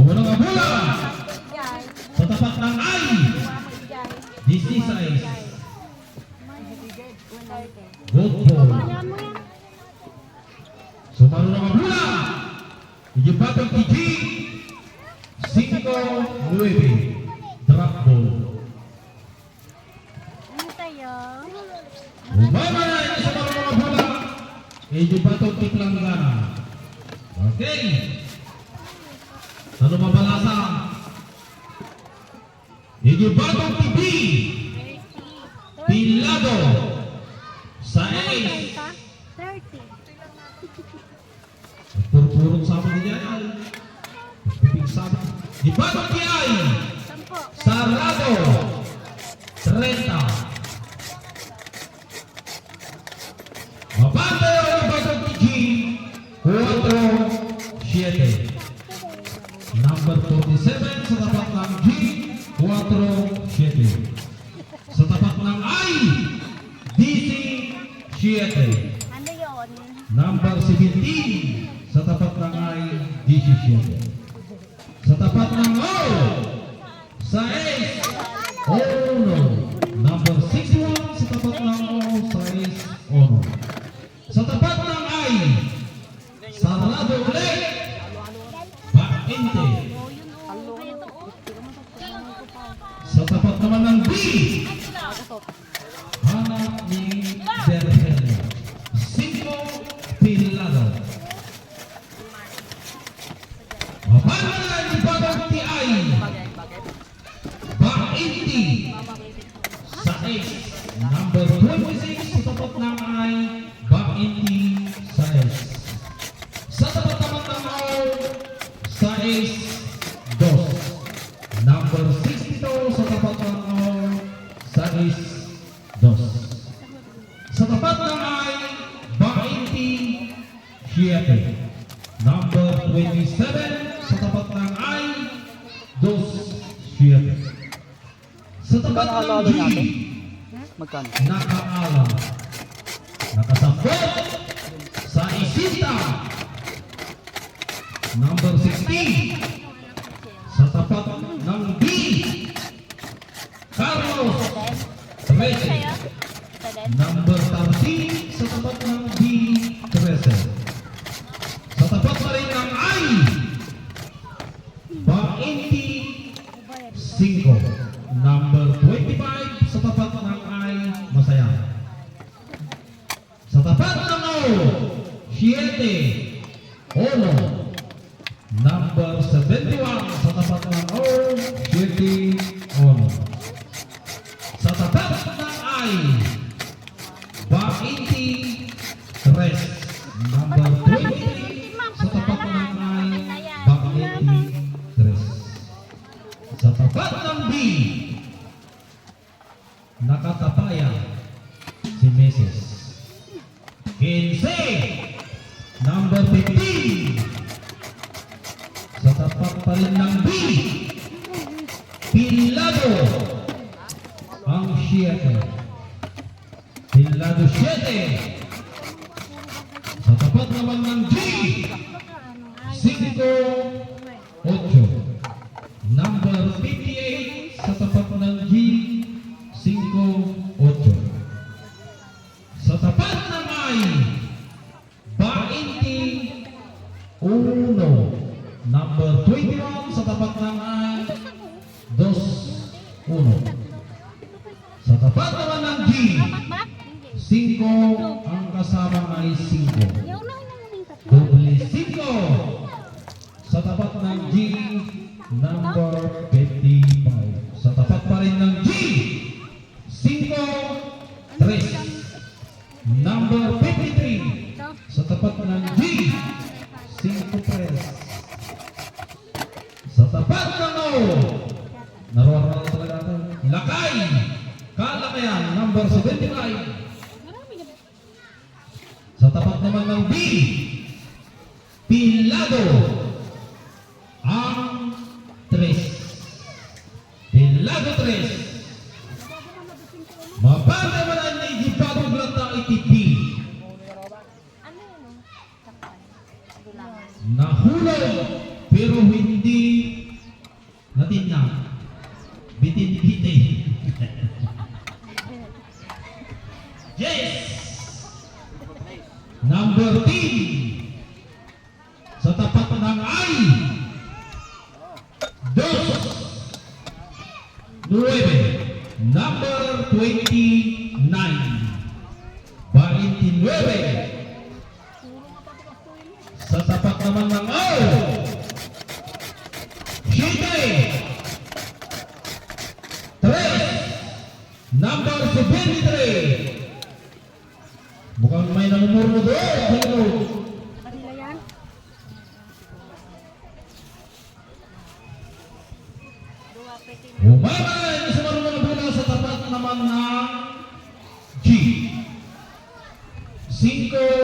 Unang bola sa tapat ng ay 16. Good ball. Sumaro ng bola. Ijibatang TG 5-9. Drop ball. Umama na yung sumaro ng bola. Ijibatang Tiklanggana. Okay. Ano mabalasa? Ijibatang TG Pilado sa ace. 30. Purpurong sama niya ay pipigsama. Di ba ito ay Sarado 30. Mabantay ang batang TG 4-7. Number 47 sa tapat ng G 4-7. Sa tapat ng I DC 7. Ano yun? Number 17 sa tapat ng I DC 7. Sa tapat ng O sa S Ono. Number 61 sa tapat ng O sa S Ono. Sa tapat ng I Sarado ulit Bakinte. Sa tapat naman ng B Hanap ni Berhelio 5 Pilado. Mapanan ni Bagong TI Bakinte sa X. Number 26 sa tapat ng I Bakinte sa X. Sa tapat naman ng O sa X 2. Number 62 sa tapat ng O sa X 2. Sa tapat ng I Bakinte 7. Number 27 sa tapat ng I 2-7. Sa tapat ng G Magkano? nakaalam. Nakasabot sa isita. Number 16 sa tapat ng B Carlos 13. Number 13 sa tapat ng B 13. Sa tapat na rin ng I Bakinte 5. Number 25 sa tapat ng I Masaya. Sa tapat ng O 7 Ono. Number 71 sa tapat ng O 7 Ono. Sa tapat ng I Bakinte 3. Number 23 sa tapat ng I Bakinte 3. Sa tapat ng B nakatapayan si Mrs. 15. Number 15 sa tapat pa rin ng B Pilado ang 7. Pilado 7. Sa tapat naman ng G 5-8. Number 58 sa tapat ng G 5-8. Sa tapat ng I Bakinte 1. Number 21 sa tapat ng I 2-1. Sa tapat naman ng G 5 ang kasama ay 5. Doble 5 sa tapat ng G number 55. Sa tapat pa rin ng G 5-3. Number 53 sa tapat ng G 5-3. Sa tapat ng O naroon na talaga ito Lakay Kalakayan number 75. Sa tapat naman ng B Pilado ang 3. Pilado 3. Mabanda mo na ni Gipagog lang ng ITP. Nahulog pero hindi natinag. Bitin-bitin. Yes! Number 10 sa tapat ng ay 2, 9, number 29 29 sa tapat naman ng ay 7, 3, number 73 mukhang may namumurmo doon pero